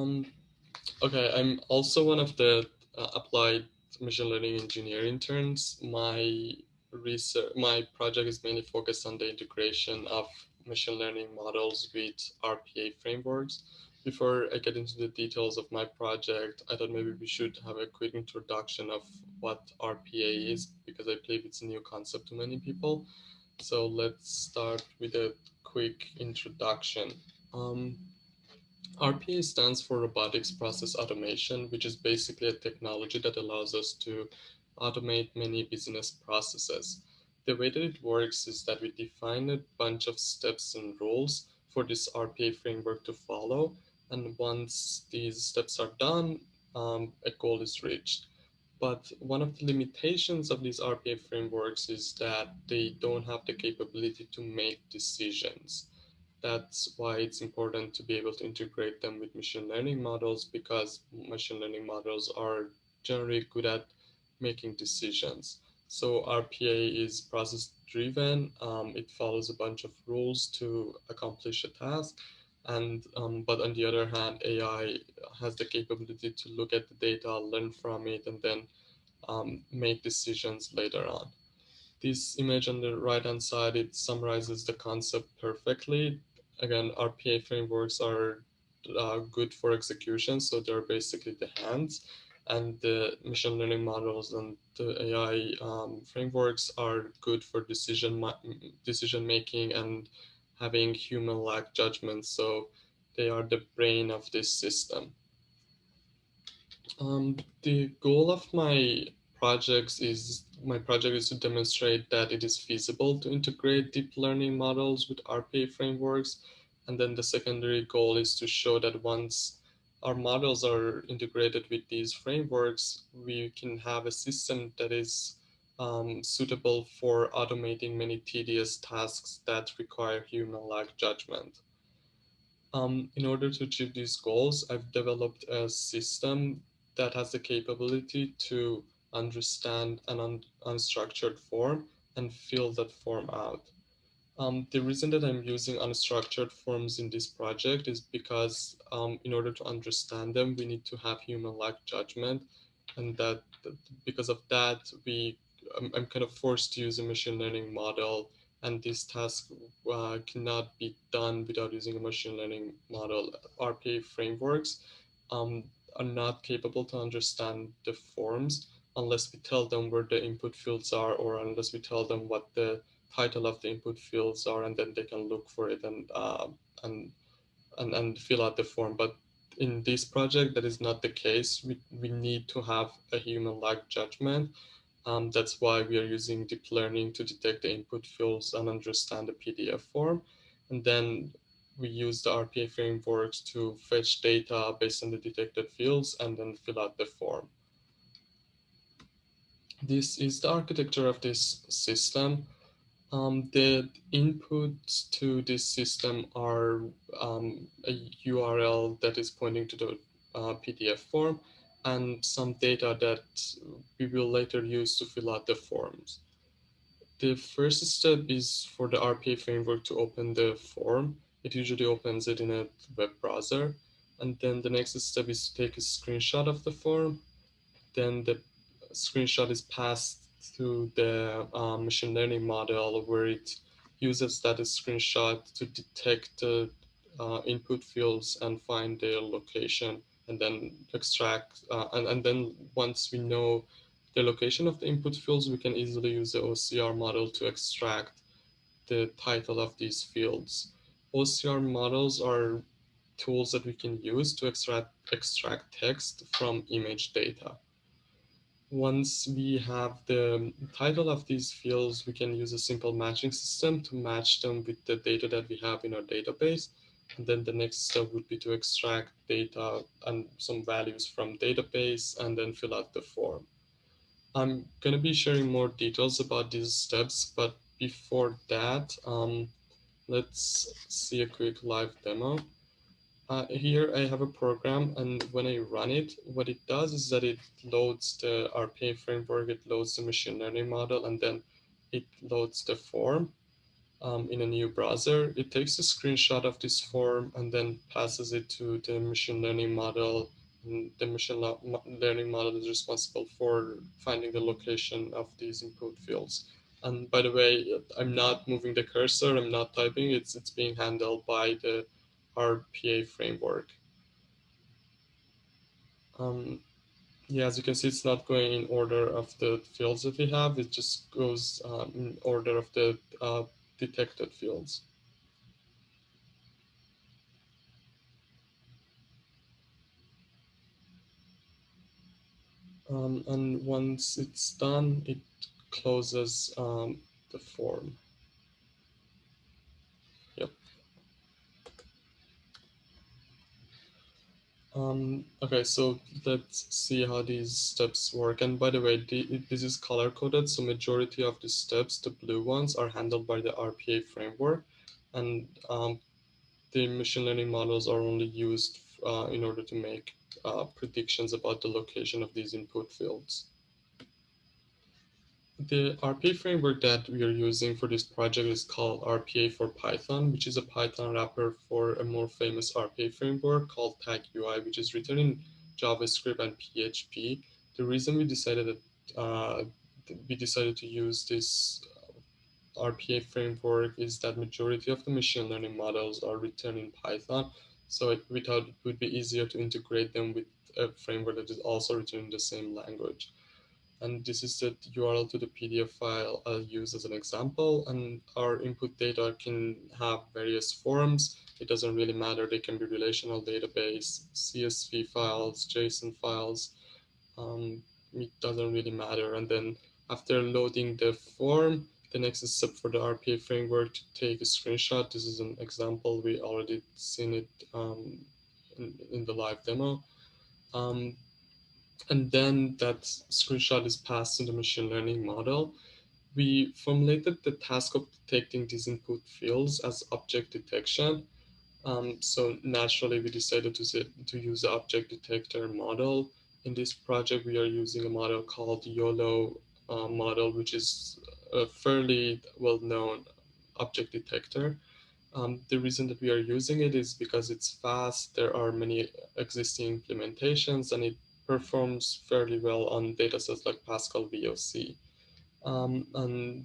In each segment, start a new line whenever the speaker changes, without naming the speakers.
Um, okay, I'm also one of the applied machine learning engineer interns. My project is mainly focused on the integration of machine learning models with RPA frameworks. Before I get into the details of my project, I thought maybe we should have a quick introduction of what RPA is, because I believe it's a new concept to many people. So let's start with a quick introduction. Um, RPA stands for Robotics Process Automation, which is basically a technology that allows us to automate many business processes. The way that it works is that we define a bunch of steps and rules for this RPA framework to follow. And once these steps are done, a goal is reached. But one of the limitations of these RPA frameworks is that they don't have the capability to make decisions. That's why it's important to be able to integrate them with machine learning models, because machine learning models are generally good at making decisions. So RPA is process driven. It follows a bunch of rules to accomplish a task. And but on the other hand, AI has the capability to look at the data, learn from it, and then make decisions later on. This image on the right hand side, it summarizes the concept perfectly. Again, RPA frameworks are good for execution, so they're basically the hands, and the machine learning models and the AI frameworks are good for decision making and having human-like judgment. So they are the brain of this system. The goal of my project is to demonstrate that it is feasible to integrate deep learning models with RPA frameworks. And then the secondary goal is to show that once our models are integrated with these frameworks, we can have a system that is suitable for automating many tedious tasks that require human-like judgment. In order to achieve these goals, I've developed a system that has the capability to understand an unstructured form and fill that form out. The reason that I'm using unstructured forms in this project is because in order to understand them, we need to have human-like judgment, and because of that, I'm kind of forced to use a machine learning model, and this task cannot be done without using a machine learning model. RPA frameworks um, are not capable to understand the forms unless we tell them where the input fields are, or unless we tell them what the title of the input fields are, and then they can look for it and and fill out the form. But in this project, that is not the case. We need to have a human-like judgment. That's why we are using deep learning to detect the input fields and understand the PDF form. And then we use the RPA frameworks to fetch data based on the detected fields and then fill out the form. This is the architecture of this system. The inputs to this system are a URL that is pointing to the PDF form and some data that we will later use to fill out the forms. The first step is for the RPA framework to open the form. It usually opens it in a web browser. And then the next step is to take a screenshot of the form. Then the screenshot is passed to the machine learning model, where it uses that screenshot to detect the input fields and find their location, and then extract. And then once we know the location of the input fields, we can easily use the OCR model to extract the title of these fields. OCR models are tools that we can use to extract text from image data. Once we have the title of these fields, we can use a simple matching system to match them with the data that we have in our database. And then the next step would be to extract data and some values from database and then fill out the form. I'm going to be sharing more details about these steps, but before that, let's see a quick live demo. Here I have a program, and when I run it, what it does is that it loads the RPA framework, it loads the machine learning model, and then it loads the form. in a new browser, it takes a screenshot of this form and then passes it to the machine learning model. And the learning model is responsible for finding the location of these input fields. And by the way, I'm not moving the cursor, I'm not typing, it's being handled by the RPA framework. Um, yeah, as you can see, it's not going in order of the fields that we have, it just goes in order of the detected fields. And once it's done, it closes the form. Yep. Okay, so let's see how these steps work. And by the way, this is color coded, so majority of the steps, the blue ones, are handled by the RPA framework, and the machine learning models are only used in order to make predictions about the location of these input fields. The RPA framework that we are using for this project is called RPA for Python, which is a Python wrapper for a more famous RPA framework called Tag UI, which is written in JavaScript and PHP. The reason we decided to use this RPA framework is that majority of the machine learning models are written in Python, so we thought it would be easier to integrate them with a framework that is also written in the same language. And this is the URL to the PDF file I'll use as an example. And our input data can have various forms. It doesn't really matter. They can be relational database, CSV files, JSON files. Um, it doesn't really matter. And then after loading the form, the next step for the RPA framework to take a screenshot. This is an example. We already seen it in the live demo. Um, and then that screenshot is passed to the machine learning model. We formulated the task of detecting these input fields as object detection. So naturally, we decided to use the object detector model. In this project, we are using a model called YOLO model, which is a fairly well-known object detector. The reason that we are using it is because it's fast, there are many existing implementations, and it performs fairly well on datasets like Pascal VOC. And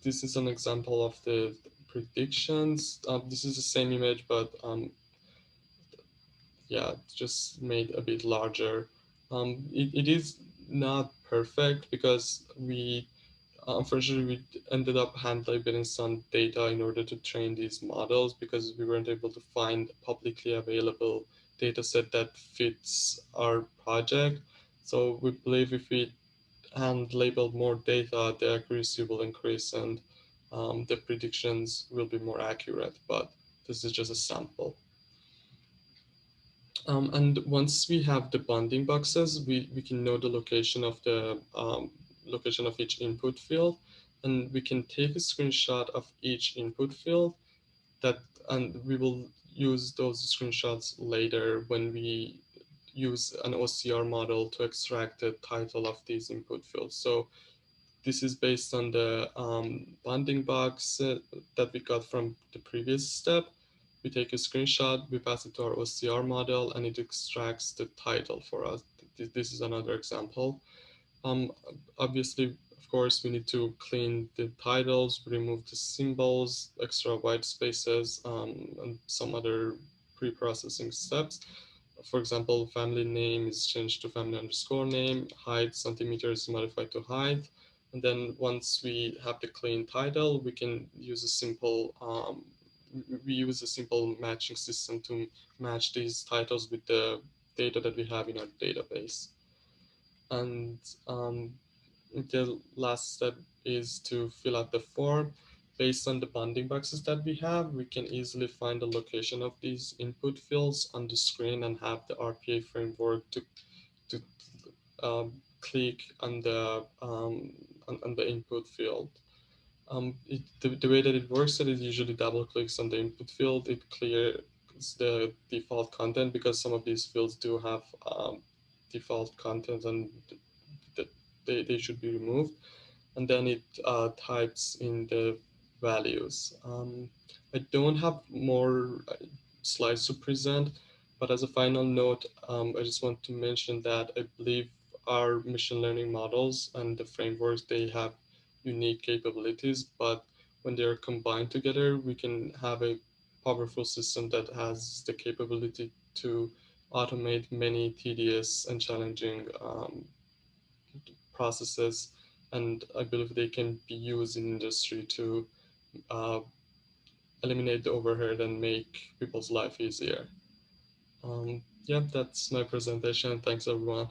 this is an example of the predictions. This is the same image, but yeah, just made a bit larger. It is not perfect because we unfortunately, we ended up hand labeling some data in order to train these models because we weren't able to find a publicly available data set that fits our project. So we believe if we hand label more data, the accuracy will increase and the predictions will be more accurate. But this is just a sample. And once we have the bounding boxes, we can know the location of the location of each input field, and we can take a screenshot of each input field that, and we will use those screenshots later when we use an OCR model to extract the title of these input fields. So this is based on the bounding box that we got from the previous step. We take a screenshot, we pass it to our OCR model, and it extracts the title for us. This is another example. Um, Obviously, of course, we need to clean the titles, remove the symbols, extra white spaces, and some other pre-processing steps. For example, family name is changed to family underscore name, height centimeter is modified to height. And then once we have the clean title, we can use a simple, we use a simple matching system to match these titles with the data that we have in our database. And the last step is to fill out the form. Based on the bounding boxes that we have, we can easily find the location of these input fields on the screen and have the RPA framework to click on the input field. The way that it works, that it usually double clicks on the input field, it clears the default content because some of these fields do have default content and they should be removed. And then it types in the values. I don't have more slides to present, but as a final note, I just want to mention that I believe our machine learning models and the frameworks, they have unique capabilities, but when they are combined together, we can have a powerful system that has the capability to automate many tedious and challenging processes, and I believe they can be used in industry to uh, eliminate the overhead and make people's life easier. Yeah, that's my presentation. Thanks, everyone.